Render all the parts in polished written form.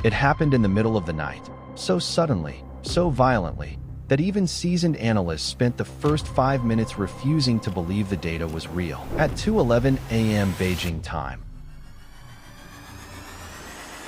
It happened in the middle of the night, so suddenly, so violently, that even seasoned analysts spent the first 5 minutes refusing to believe the data was real. At 2:11 a.m. Beijing time,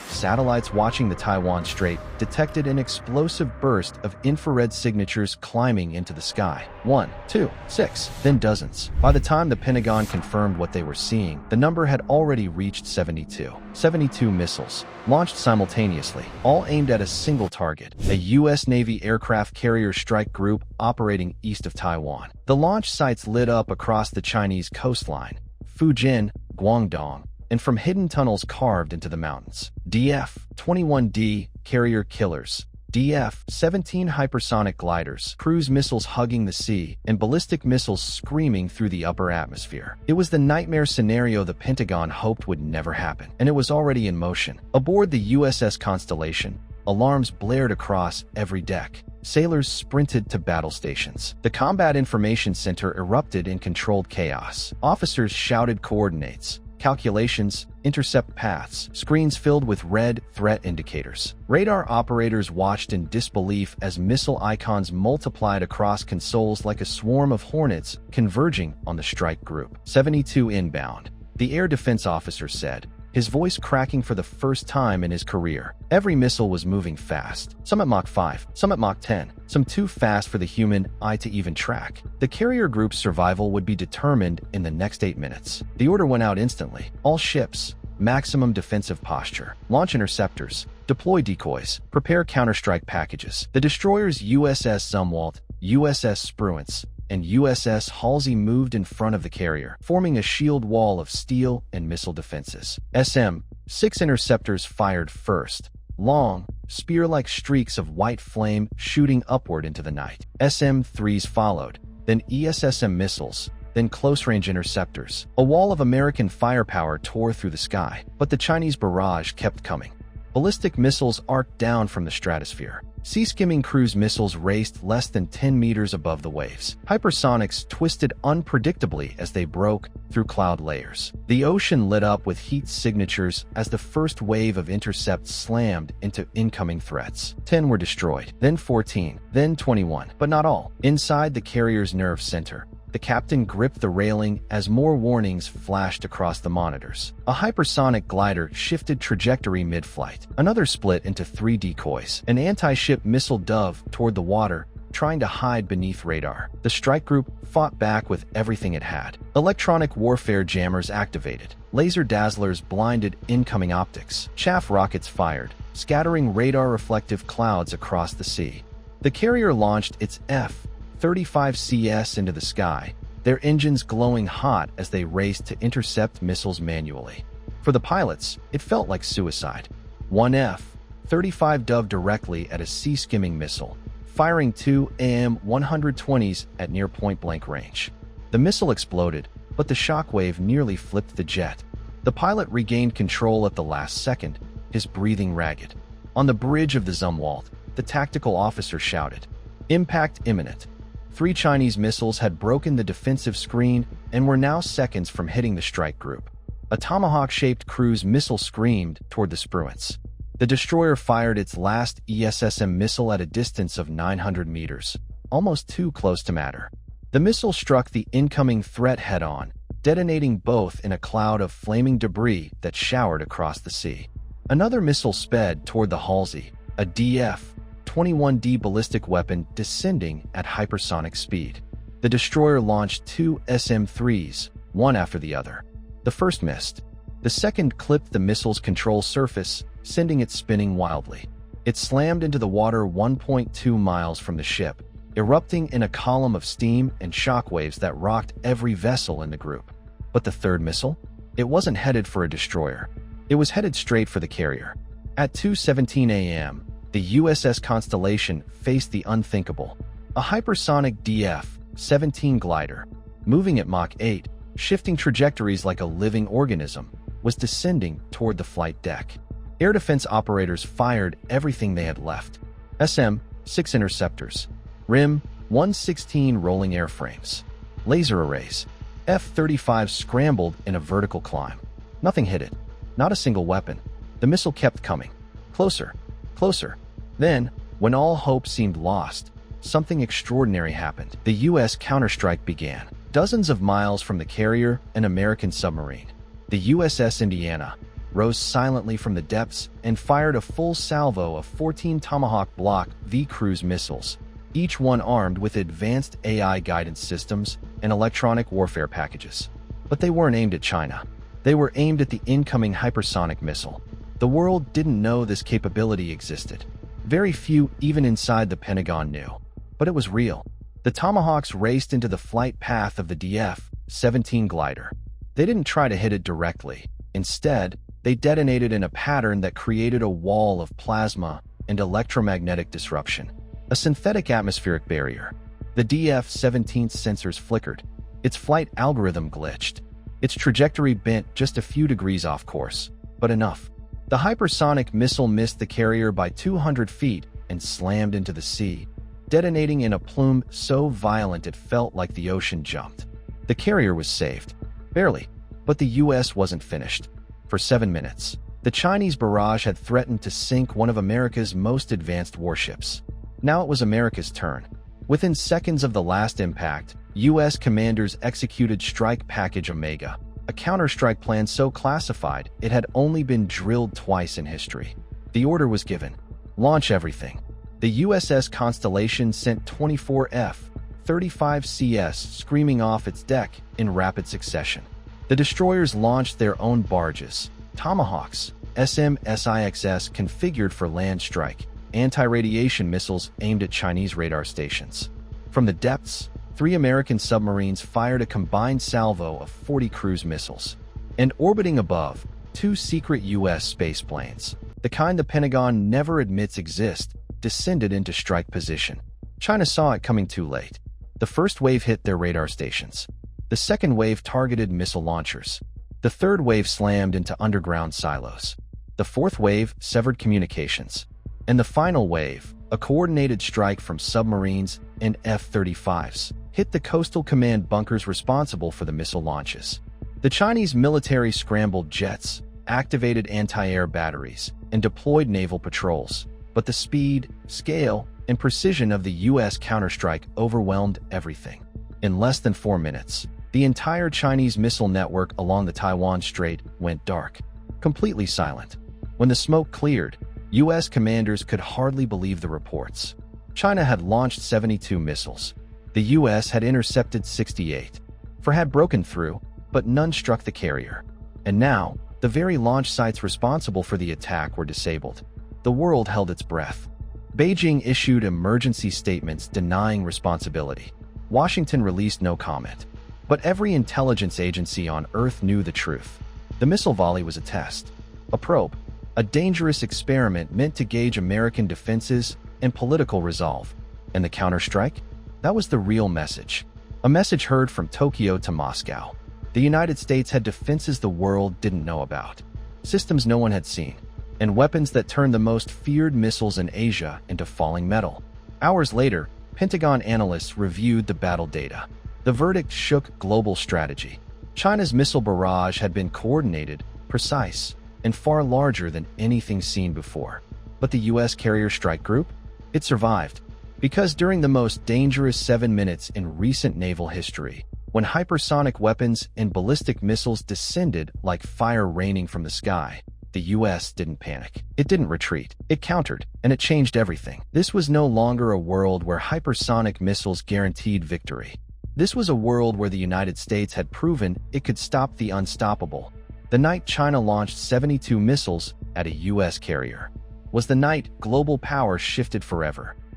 satellites watching the Taiwan Strait detected an explosive burst of infrared signatures climbing into the sky. 1, 2, 6, then dozens. By the time the Pentagon confirmed what they were seeing, the number had already reached 72. 72 missiles, launched simultaneously, all aimed at a single target, a U.S. Navy aircraft carrier strike group operating east of Taiwan. The launch sites lit up across the Chinese coastline, Fujian, Guangdong, and from hidden tunnels carved into the mountains. DF-21D carrier killers, DF-17 hypersonic gliders, cruise missiles hugging the sea, and ballistic missiles screaming through the upper atmosphere. It was the nightmare scenario the Pentagon hoped would never happen, and it was already in motion. Aboard the USS Constellation, alarms blared across every deck. Sailors sprinted to battle stations. The Combat Information Center erupted in controlled chaos. Officers shouted coordinates, calculations, intercept paths, screens filled with red threat indicators. Radar operators watched in disbelief as missile icons multiplied across consoles like a swarm of hornets converging on the strike group. 72 inbound, the air defense officer said, his voice cracking for the first time in his career. Every missile was moving fast, some at Mach 5, some at Mach 10, some too fast for the human eye to even track. The carrier group's survival would be determined in the next 8 minutes. The order went out instantly. All ships, maximum defensive posture, launch interceptors, deploy decoys, prepare counterstrike packages. The destroyers USS Zumwalt, USS Spruance, and USS Halsey moved in front of the carrier, forming a shield wall of steel and missile defenses. SM-6 interceptors fired first, long, spear-like streaks of white flame shooting upward into the night. SM-3s followed, then ESSM missiles, then close-range interceptors. A wall of American firepower tore through the sky, but the Chinese barrage kept coming. Ballistic missiles arced down from the stratosphere. Sea-skimming cruise missiles raced less than 10 meters above the waves. Hypersonics twisted unpredictably as they broke through cloud layers. The ocean lit up with heat signatures as the first wave of intercepts slammed into incoming threats. 10 were destroyed, then 14, then 21, but not all. Inside the carrier's nerve center, the captain gripped the railing as more warnings flashed across the monitors. A hypersonic glider shifted trajectory mid-flight. Another split into 3 decoys. An anti-ship missile dove toward the water, trying to hide beneath radar. The strike group fought back with everything it had. Electronic warfare jammers activated. Laser dazzlers blinded incoming optics. Chaff rockets fired, scattering radar-reflective clouds across the sea. The carrier launched its F-35CS into the sky, their engines glowing hot as they raced to intercept missiles manually. For the pilots, it felt like suicide. One F-35 dove directly at a sea-skimming missile, firing 2 AM-120s at near point-blank range. The missile exploded, but the shockwave nearly flipped the jet. The pilot regained control at the last second, his breathing ragged. On the bridge of the Zumwalt, the tactical officer shouted, "Impact imminent." 3 Chinese missiles had broken the defensive screen and were now seconds from hitting the strike group. A tomahawk-shaped cruise missile screamed toward the Spruance. The destroyer fired its last ESSM missile at a distance of 900 meters, almost too close to matter. The missile struck the incoming threat head-on, detonating both in a cloud of flaming debris that showered across the sea. Another missile sped toward the Halsey, a DF-21D ballistic weapon descending at hypersonic speed. The destroyer launched 2 SM-3s, one after the other. The first missed. The second clipped the missile's control surface, sending it spinning wildly. It slammed into the water 1.2 miles from the ship, erupting in a column of steam and shockwaves that rocked every vessel in the group. But the third missile? It wasn't headed for a destroyer. It was headed straight for the carrier. At 2:17 a.m., the USS Constellation faced the unthinkable. A hypersonic DF-17 glider, moving at Mach 8, shifting trajectories like a living organism, was descending toward the flight deck. Air defense operators fired everything they had left. SM-6 interceptors, RIM-116 rolling airframes, laser arrays. F-35 scrambled in a vertical climb. Nothing hit it. Not a single weapon. The missile kept coming. Closer, closer. Then, when all hope seemed lost, something extraordinary happened. The U.S. counterstrike began. Dozens of miles from the carrier, an American submarine, the USS Indiana, rose silently from the depths and fired a full salvo of 14 Tomahawk Block V cruise missiles, each one armed with advanced AI guidance systems and electronic warfare packages. But they weren't aimed at China. They were aimed at the incoming hypersonic missile. The world didn't know this capability existed. Very few, even inside the Pentagon, knew. But it was real. The Tomahawks raced into the flight path of the DF-17 glider. They didn't try to hit it directly. Instead, they detonated in a pattern that created a wall of plasma and electromagnetic disruption, a synthetic atmospheric barrier. The DF-17's sensors flickered. Its flight algorithm glitched. Its trajectory bent just a few degrees off course, but enough. The hypersonic missile missed the carrier by 200 feet and slammed into the sea, detonating in a plume so violent it felt like the ocean jumped. The carrier was saved. Barely. But the U.S. wasn't finished. For 7 minutes, the Chinese barrage had threatened to sink one of America's most advanced warships. Now it was America's turn. Within seconds of the last impact, U.S. commanders executed Strike Package Omega, a counterstrike plan so classified it had only been drilled twice in history. The order was given. Launch everything. The USS Constellation sent 24 F-35CS screaming off its deck in rapid succession. The destroyers launched their own barges, Tomahawks, SMSIXS configured for land strike, anti-radiation missiles aimed at Chinese radar stations. From the depths, 3 American submarines fired a combined salvo of 40 cruise missiles. And orbiting above, 2 secret U.S. space planes, the kind the Pentagon never admits exist, descended into strike position. China saw it coming too late. The first wave hit their radar stations. The second wave targeted missile launchers. The third wave slammed into underground silos. The fourth wave severed communications. And the final wave, a coordinated strike from submarines and F-35s, hit the coastal command bunkers responsible for the missile launches. The Chinese military scrambled jets, activated anti-air batteries, and deployed naval patrols. But the speed, scale, and precision of the U.S. counterstrike overwhelmed everything. In less than 4 minutes, the entire Chinese missile network along the Taiwan Strait went dark, completely silent. When the smoke cleared, U.S. commanders could hardly believe the reports. China had launched 72 missiles. The U.S. had intercepted 68. 4 had broken through, but none struck the carrier. And now, the very launch sites responsible for the attack were disabled. The world held its breath. Beijing issued emergency statements denying responsibility. Washington released no comment. But every intelligence agency on Earth knew the truth. The missile volley was a test, a probe, a dangerous experiment meant to gauge American defenses and political resolve. And the counterstrike? That was the real message. A message heard from Tokyo to Moscow. The United States had defenses the world didn't know about, systems no one had seen, and weapons that turned the most feared missiles in Asia into falling metal. Hours later, Pentagon analysts reviewed the battle data. The verdict shook global strategy. China's missile barrage had been coordinated, precise, and far larger than anything seen before. But the U.S. carrier strike group? It survived. Because during the most dangerous 7 minutes in recent naval history, when hypersonic weapons and ballistic missiles descended like fire raining from the sky, the U.S. didn't panic. It didn't retreat. It countered, and it changed everything. This was no longer a world where hypersonic missiles guaranteed victory. This was a world where the United States had proven it could stop the unstoppable. The night China launched 72 missiles at a U.S. carrier was the night global power shifted forever.